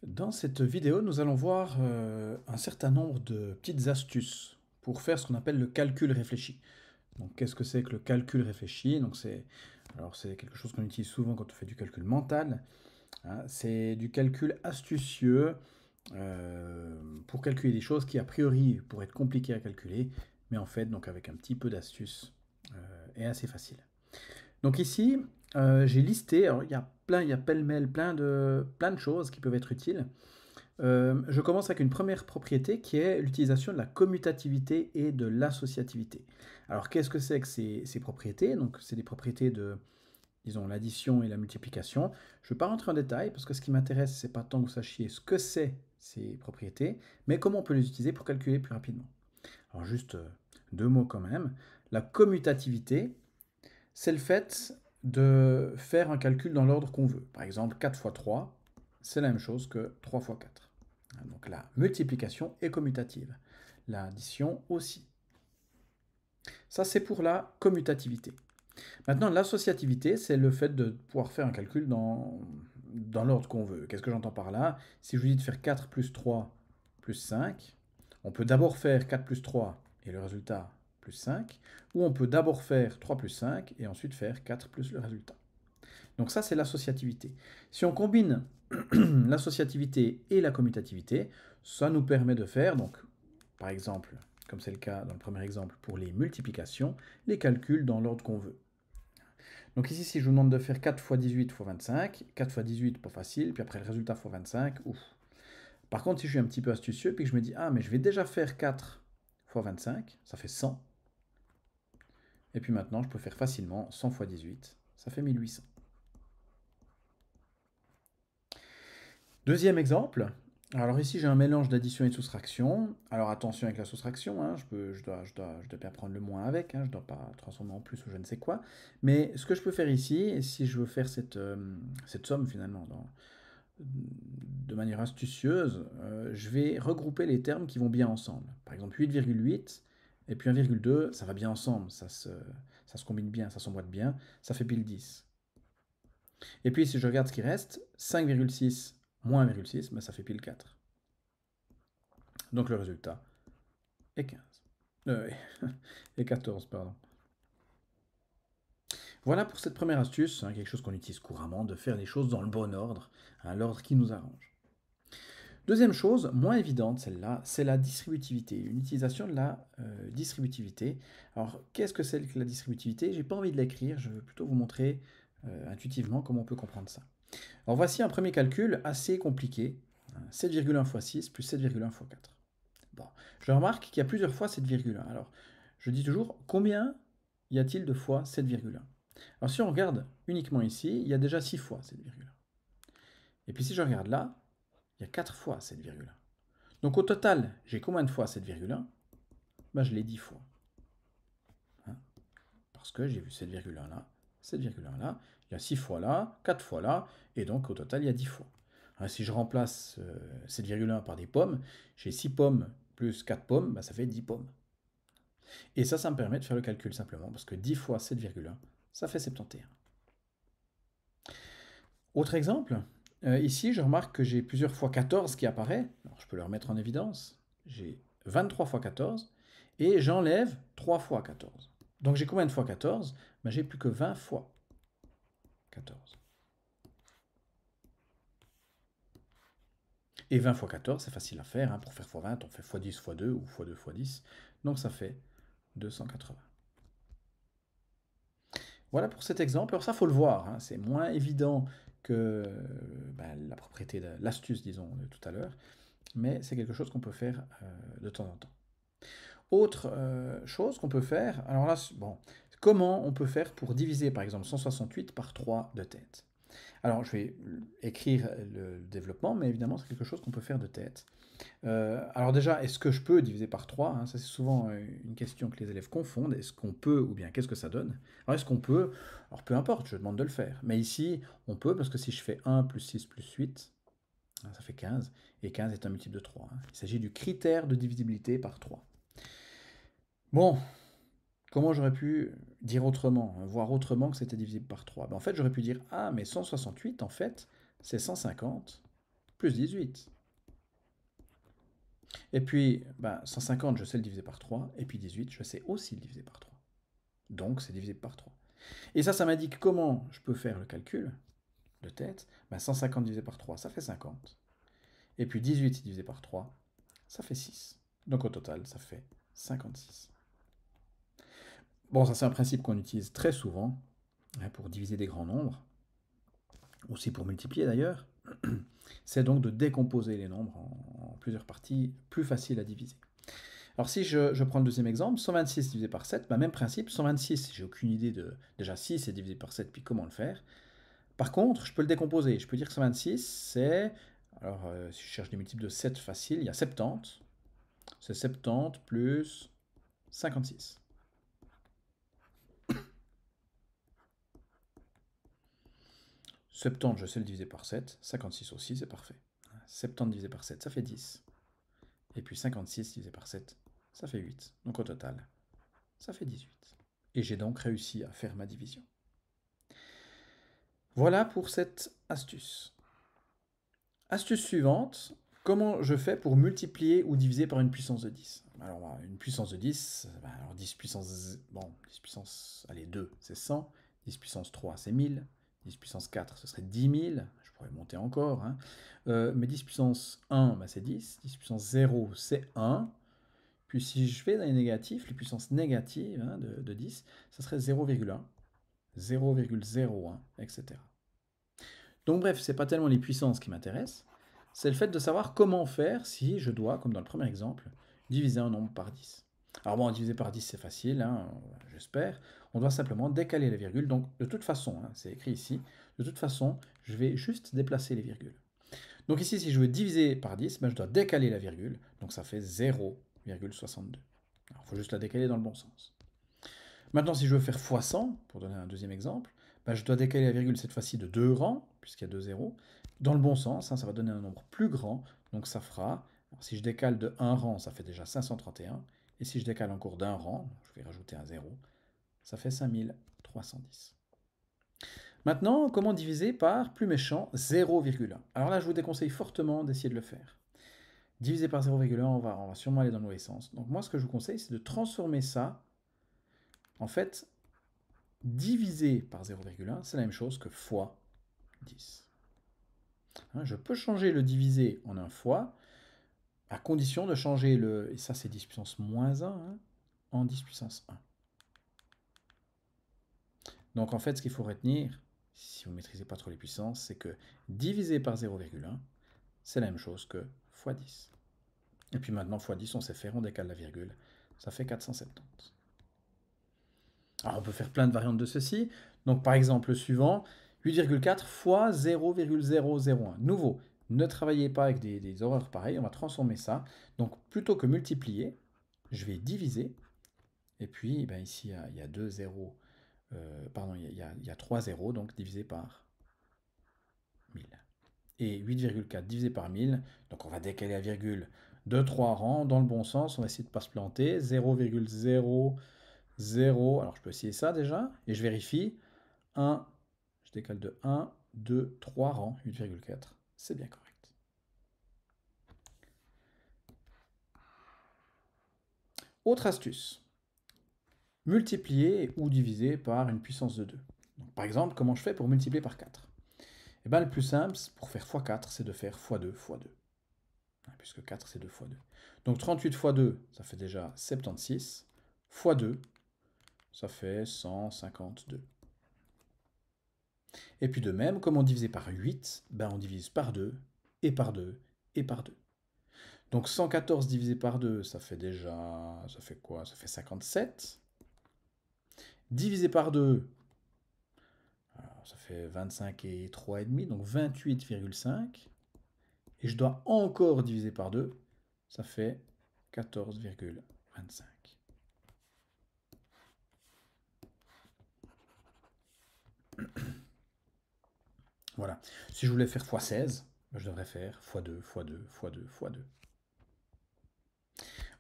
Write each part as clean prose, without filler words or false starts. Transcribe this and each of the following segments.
Dans cette vidéo, nous allons voir un certain nombre de petites astuces pour faire ce qu'on appelle le calcul réfléchi. Donc, qu'est-ce que c'est que le calcul réfléchi? Donc, c'est quelque chose qu'on utilise souvent quand on fait du calcul mental, hein. C'est du calcul astucieux pour calculer des choses qui, a priori, pourraient être compliquées à calculer, mais en fait, donc avec un petit peu d'astuce, est assez facile. Donc ici, j'ai listé, alors il y a pêle-mêle plein de choses qui peuvent être utiles. Je commence avec une première propriété qui est l'utilisation de la commutativité et de l'associativité. Alors qu'est-ce que c'est que ces propriétés? Donc c'est des propriétés de, disons, l'addition et la multiplication. Je ne vais pas rentrer en détail parce que ce qui m'intéresse, c'est pas tant que vous sachiez ce que c'est ces propriétés, mais comment on peut les utiliser pour calculer plus rapidement. Alors juste deux mots quand même. La commutativité, c'est le fait de faire un calcul dans l'ordre qu'on veut. Par exemple, 4 fois 3, c'est la même chose que 3 fois 4. Donc la multiplication est commutative. L'addition aussi. Ça, c'est pour la commutativité. Maintenant, l'associativité, c'est le fait de pouvoir faire un calcul dans l'ordre qu'on veut. Qu'est-ce que j'entends par là? Si je vous dis de faire 4 plus 3 plus 5, on peut d'abord faire 4 plus 3 et le résultat plus 5, ou on peut d'abord faire 3 plus 5 et ensuite faire 4 plus le résultat. Donc ça, c'est l'associativité. Si on combine l'associativité et la commutativité, ça nous permet de faire, donc, par exemple, comme c'est le cas dans le premier exemple pour les multiplications, les calculs dans l'ordre qu'on veut. Donc ici, si je vous demande de faire 4 fois 18 fois 25, 4 fois 18, pas facile, puis après le résultat fois 25, ouf. Par contre, si je suis un petit peu astucieux, puis que je me dis, ah, mais je vais déjà faire 4 fois 25, ça fait 100. Et puis maintenant, je peux faire facilement 100 fois 18, ça fait 1800. Deuxième exemple. Alors ici, j'ai un mélange d'addition et de soustraction. Alors attention avec la soustraction, hein, je dois bien prendre le moins avec, hein, je ne dois pas transformer en plus ou je ne sais quoi. Mais ce que je peux faire ici, si je veux faire cette somme finalement de manière astucieuse, je vais regrouper les termes qui vont bien ensemble. Par exemple, 8,8 et puis 1,2, ça va bien ensemble, ça se combine bien, ça s'emboîte bien, ça fait pile 10. Et puis si je regarde ce qui reste, 5,6 moins 1,6, ben, ça fait pile 4. Donc le résultat est 15. Et 14, pardon. Voilà pour cette première astuce, hein, quelque chose qu'on utilise couramment, de faire les choses dans le bon ordre, hein, l'ordre qui nous arrange. Deuxième chose, moins évidente celle-là, c'est la distributivité, une utilisation de la distributivité. Alors qu'est-ce que c'est que la distributivité? J'ai pas envie de l'écrire, je veux plutôt vous montrer intuitivement comment on peut comprendre ça. Alors voici un premier calcul assez compliqué, 7,1 fois 6 plus 7,1 fois 4. Bon, je remarque qu'il y a plusieurs fois 7,1. Alors, je dis toujours, combien y a-t-il de fois 7,1? Alors, si on regarde uniquement ici, il y a déjà 6 fois 7,1. Et puis, si je regarde là, il y a 4 fois 7,1. Donc, au total, j'ai combien de fois 7,1? Ben, je l'ai 10 fois. Hein, parce que j'ai vu 7,1 là, 7,1 là, il y a 6 fois là, 4 fois là, et donc au total, il y a 10 fois. Hein, si je remplace 7,1 par des pommes, j'ai 6 pommes plus 4 pommes, ben, ça fait 10 pommes. Et ça me permet de faire le calcul simplement, parce que 10 fois 7,1, ça fait 71. Autre exemple, ici je remarque que j'ai plusieurs fois 14 qui apparaît, alors je peux le remettre en évidence, j'ai 23 fois 14, et j'enlève 3 fois 14. Donc j'ai combien de fois 14? Ben, j'ai plus que 20 fois 14. Et 20 fois 14, c'est facile à faire, hein. Pour faire x20, on fait x10 x2 ou x2 x10, donc ça fait 280. Voilà pour cet exemple. Alors ça, faut le voir, hein, c'est moins évident que la propriété de l'astuce, disons, de tout à l'heure, mais c'est quelque chose qu'on peut faire de temps en temps. Autre chose qu'on peut faire, alors là, bon, comment on peut faire pour diviser par exemple 168 par 3 de tête? Alors je vais écrire le développement, mais évidemment c'est quelque chose qu'on peut faire de tête. Alors déjà, est-ce que je peux diviser par 3, hein? Ça c'est souvent une question que les élèves confondent. Est-ce qu'on peut ou bien qu'est-ce que ça donne? Alors est-ce qu'on peut? Alors peu importe, je demande de le faire. Mais ici, on peut parce que si je fais 1 plus 6 plus 8, hein, ça fait 15. Et 15 est un multiple de 3, hein. Il s'agit du critère de divisibilité par 3. Bon, comment j'aurais pu dire autrement, hein, voir autrement que c'était divisible par 3? Ben, en fait, j'aurais pu dire, ah mais 168, en fait, c'est 150 plus 18. Et puis, 150, je sais le diviser par 3, et puis 18, je sais aussi le diviser par 3. Donc, c'est divisible par 3. Et ça m'indique comment je peux faire le calcul de tête. 150 divisé par 3, ça fait 50. Et puis 18 divisé par 3, ça fait 6. Donc au total, ça fait 56. Bon, ça c'est un principe qu'on utilise très souvent pour diviser des grands nombres, aussi pour multiplier d'ailleurs. C'est donc de décomposer les nombres en plusieurs parties, plus faciles à diviser. Alors si je prends le deuxième exemple, 126 divisé par 7, même principe, 126, j'ai aucune idée de... Déjà 6 est divisé par 7, puis comment le faire. Par contre, je peux le décomposer. Je peux dire que 126, c'est... Alors, si je cherche des multiples de 7 faciles, il y a 70. C'est 70 plus 56. « 70, je sais le diviser par 7. 56 aussi, c'est parfait. 70 divisé par 7, ça fait 10. Et puis 56 divisé par 7, ça fait 8. Donc au total, ça fait 18. Et j'ai donc réussi à faire ma division. Voilà pour cette astuce. Astuce suivante, comment je fais pour multiplier ou diviser par une puissance de 10? Alors, une puissance de 10, alors 10 puissance, 10 puissance, allez, 2, c'est 100, 10 puissance 3, c'est 1000, 10 puissance 4, ce serait 10 000, je pourrais monter encore, hein. Mais 10 puissance 1, c'est 10, 10 puissance 0, c'est 1, puis si je fais dans les négatifs, les puissances négatives de 10, ça serait 0,1, 0,01, etc. Donc bref, ce n'est pas tellement les puissances qui m'intéressent, c'est le fait de savoir comment faire si je dois, comme dans le premier exemple, diviser un nombre par 10. Alors bon, diviser par 10 c'est facile, j'espère. On doit simplement décaler la virgule, donc de toute façon, c'est écrit ici, de toute façon, je vais juste déplacer les virgules. Donc ici, si je veux diviser par 10, je dois décaler la virgule, donc ça fait 0,62. Alors il faut juste la décaler dans le bon sens. Maintenant, si je veux faire x 100, pour donner un deuxième exemple, je dois décaler la virgule cette fois-ci de 2 rangs, puisqu'il y a 2 zéros, dans le bon sens, ça va donner un nombre plus grand, donc ça fera, alors si je décale de 1 rang, ça fait déjà 531, et si je décale encore d'un rang, je vais rajouter un 0, ça fait 5310. Maintenant, comment diviser par, plus méchant, 0,1? Alors là, je vous déconseille fortement d'essayer de le faire. Diviser par 0,1, on va sûrement aller dans le mauvais sens. Donc moi, ce que je vous conseille, c'est de transformer ça, en fait, divisé par 0,1, c'est la même chose que fois 10. Je peux changer le divisé en un fois, à condition de changer le... Et ça, c'est 10 puissance moins 1, en 10 puissance 1. Donc en fait, ce qu'il faut retenir, si vous ne maîtrisez pas trop les puissances, c'est que divisé par 0,1, c'est la même chose que fois 10. Et puis maintenant, fois 10, on sait faire, on décale la virgule, ça fait 470. Alors on peut faire plein de variantes de ceci. Donc par exemple, le suivant, 8,4 fois 0,001. Nouveau, ne travaillez pas avec des horreurs pareilles, on va transformer ça. Donc plutôt que multiplier, je vais diviser. Et puis ici, il y a 2 zéros, pardon, il y a 3 zéros, donc divisé par 1000. Et 8,4 divisé par 1000, donc on va décaler la virgule de 3 rangs dans le bon sens, on va essayer de ne pas se planter. 0,0, alors je peux essayer ça déjà, et je vérifie. 1, je décale de 1, 2, 3 rangs, 8,4, c'est bien correct. Autre astuce, multiplier ou diviser par une puissance de 2. Donc, par exemple, comment je fais pour multiplier par 4? Le plus simple, pour faire x4, c'est de faire x2 x2. Puisque 4, c'est 2 x 2. Donc 38 x 2, ça fait déjà 76. x 2, ça fait 152. Et puis de même, comme on divisait par 8, on divise par 2, et par 2, et par 2. Donc 114 divisé par 2, ça fait déjà... Ça fait quoi? Ça fait 57. Divisé par 2, alors ça fait 25 et 3,5, donc 28,5. Et je dois encore diviser par 2, ça fait 14,25. Voilà. Si je voulais faire x16, je devrais faire x2, x2, x2, x2.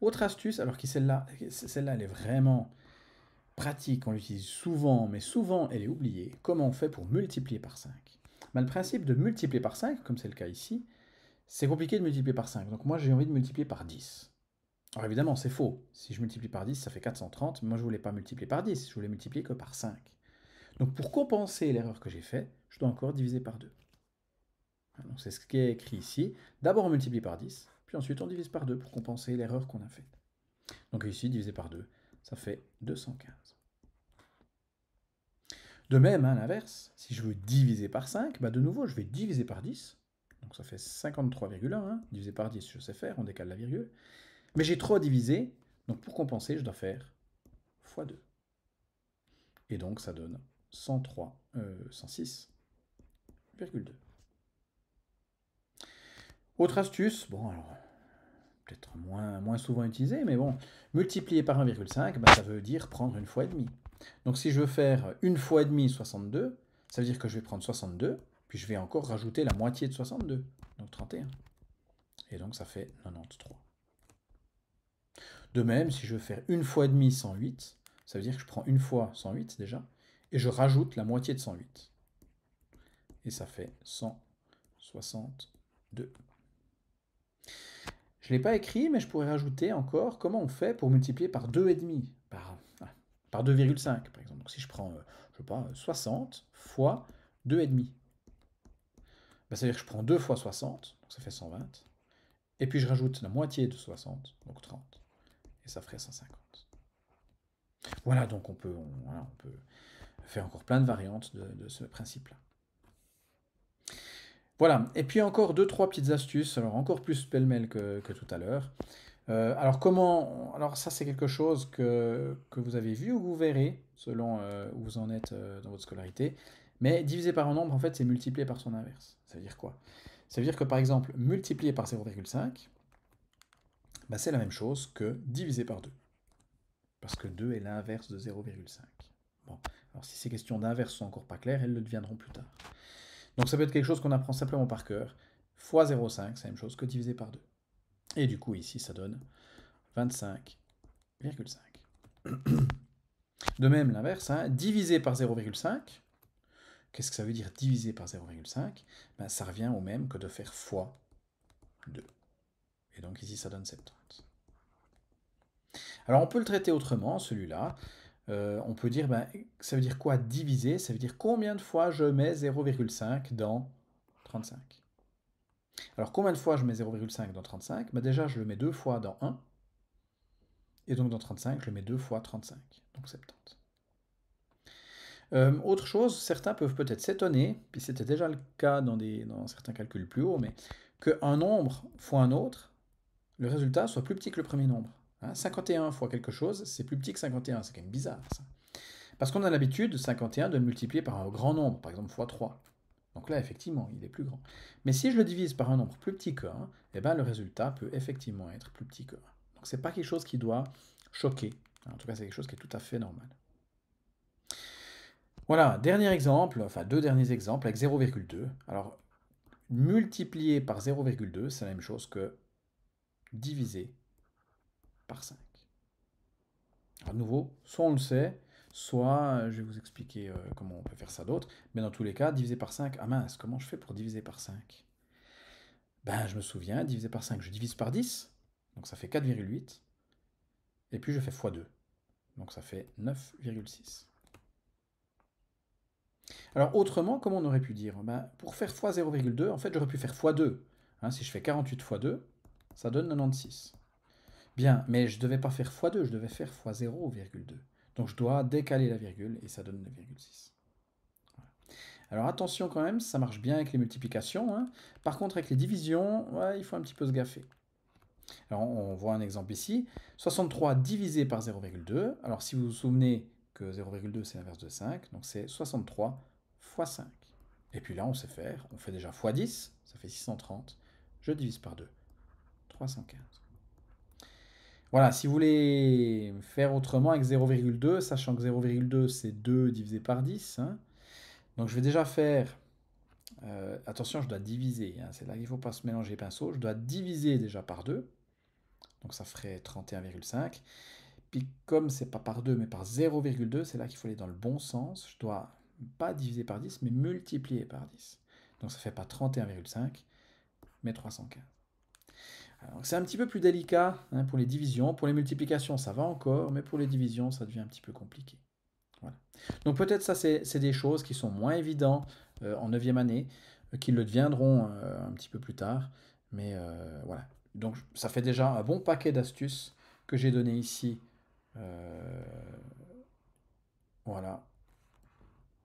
Autre astuce, alors que celle-là, elle est vraiment pratique, on l'utilise souvent, mais souvent elle est oubliée. Comment on fait pour multiplier par 5? Le principe de multiplier par 5, comme c'est le cas ici, c'est compliqué de multiplier par 5. Donc moi, j'ai envie de multiplier par 10. Alors évidemment, c'est faux. Si je multiplie par 10, ça fait 430. Mais moi, je ne voulais pas multiplier par 10. Je voulais multiplier que par 5. Donc pour compenser l'erreur que j'ai faite, je dois encore diviser par 2. Donc c'est ce qui est écrit ici. D'abord, on multiplie par 10. Puis ensuite, on divise par 2 pour compenser l'erreur qu'on a faite. Donc ici, divisé par 2, ça fait 215. De même, à l'inverse, si je veux diviser par 5, de nouveau, je vais diviser par 10. Donc ça fait 53,1. Divisé par 10, je sais faire, on décale la virgule. Mais j'ai trop divisé, donc pour compenser, je dois faire fois 2. Et donc ça donne 106,2. Autre astuce, bon alors, peut-être moins souvent utilisée, mais bon, multiplier par 1,5, ça veut dire prendre une fois et demie. Donc si je veux faire une fois et demie 62, ça veut dire que je vais prendre 62, puis je vais encore rajouter la moitié de 62, donc 31. Et donc ça fait 93. De même, si je veux faire une fois et demie 108, ça veut dire que je prends une fois 108 déjà, et je rajoute la moitié de 108. Et ça fait 162. Je ne l'ai pas écrit, mais je pourrais rajouter encore comment on fait pour multiplier par 2,5, par 2,5 par exemple. Donc si je prends, je sais pas, 60 fois 2,5, ça veut dire que je prends 2 fois 60, donc ça fait 120, et puis je rajoute la moitié de 60, donc 30, et ça ferait 150. Voilà, donc on peut faire encore plein de variantes de ce principe-là. Voilà, et puis encore 2-3 petites astuces, alors encore plus pêle-mêle que tout à l'heure. Alors ça c'est quelque chose que vous avez vu ou que vous verrez, selon où vous en êtes dans votre scolarité. Mais diviser par un nombre, en fait, c'est multiplier par son inverse. Ça veut dire quoi? Ça veut dire que par exemple, multiplier par 0,5, c'est la même chose que diviser par 2. Parce que 2 est l'inverse de 0,5. Bon, alors si ces questions d'inverse sont encore pas claires, elles le deviendront plus tard. Donc ça peut être quelque chose qu'on apprend simplement par cœur. Fois 0,5, c'est la même chose que diviser par 2. Et du coup, ici, ça donne 25,5. De même, l'inverse, diviser par 0,5, qu'est-ce que ça veut dire diviser par 0,5? Ça revient au même que de faire fois 2. Et donc ici, ça donne 70. Alors on peut le traiter autrement, celui-là. On peut dire, ça veut dire quoi diviser? Ça veut dire combien de fois je mets 0,5 dans 35. Alors combien de fois je mets 0,5 dans 35? Déjà, je le mets 2 fois dans 1. Et donc dans 35, je le mets 2 fois 35. Donc 70. Autre chose, certains peuvent peut-être s'étonner, puis c'était déjà le cas dans certains calculs plus hauts, mais qu'un nombre fois un autre, le résultat soit plus petit que le premier nombre. 51 fois quelque chose, c'est plus petit que 51, c'est quand même bizarre ça. Parce qu'on a l'habitude, 51, de le multiplier par un grand nombre, par exemple fois 3. Donc là, effectivement, il est plus grand. Mais si je le divise par un nombre plus petit que 1, le résultat peut effectivement être plus petit que 1. Donc c'est pas quelque chose qui doit choquer. En tout cas, c'est quelque chose qui est tout à fait normal. Voilà, dernier exemple, enfin deux derniers exemples avec 0,2. Alors, multiplier par 0,2, c'est la même chose que diviser par 5. Alors, de nouveau, soit on le sait, soit je vais vous expliquer comment on peut faire ça d'autre. Mais dans tous les cas, diviser par 5, ah mince, comment je fais pour diviser par 5? Je me souviens, diviser par 5, je divise par 10, donc ça fait 4,8. Et puis je fais fois 2, donc ça fait 9,6. Alors autrement, comment on aurait pu dire? Pour faire fois 0,2, en fait j'aurais pu faire fois 2. Si je fais 48 fois 2, ça donne 96. Bien, mais je ne devais pas faire fois 2, je devais faire fois 0,2. Donc je dois décaler la virgule et ça donne 9,6. Voilà. Alors attention quand même, ça marche bien avec les multiplications. Par contre avec les divisions, il faut un petit peu se gaffer. Alors on voit un exemple ici. 63 divisé par 0,2. Alors si vous vous souvenez que 0,2 c'est l'inverse de 5, donc c'est 63 fois 5. Et puis là on sait faire, on fait déjà fois 10, ça fait 630. Je divise par 2, 315. Voilà, si vous voulez faire autrement avec 0,2, sachant que 0,2 c'est 2 divisé par 10, donc je vais déjà faire, attention je dois diviser, c'est là qu'il ne faut pas se mélanger les pinceaux, je dois diviser déjà par 2, donc ça ferait 31,5. Puis comme c'est pas par 2 mais par 0,2, c'est là qu'il faut aller dans le bon sens. Je dois pas diviser par 10 mais multiplier par 10. Donc ça fait pas 31,5 mais 315. Alors, c'est un petit peu plus délicat hein, pour les divisions. Pour les multiplications, ça va encore, mais pour les divisions, ça devient un petit peu compliqué. Voilà. Donc peut-être ça, c'est des choses qui sont moins évidentes en 9e année, qui le deviendront un petit peu plus tard. Mais voilà. Donc ça fait déjà un bon paquet d'astuces que j'ai donné ici. Voilà.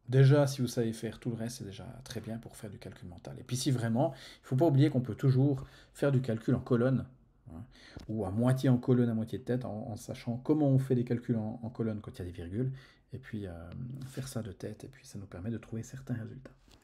Déjà, si vous savez faire tout le reste, c'est déjà très bien pour faire du calcul mental. Et puis si vraiment, il ne faut pas oublier qu'on peut toujours faire du calcul en colonne, hein, ou à moitié en colonne, à moitié de tête, en sachant comment on fait des calculs en colonne quand il y a des virgules, et puis faire ça de tête, et puis ça nous permet de trouver certains résultats.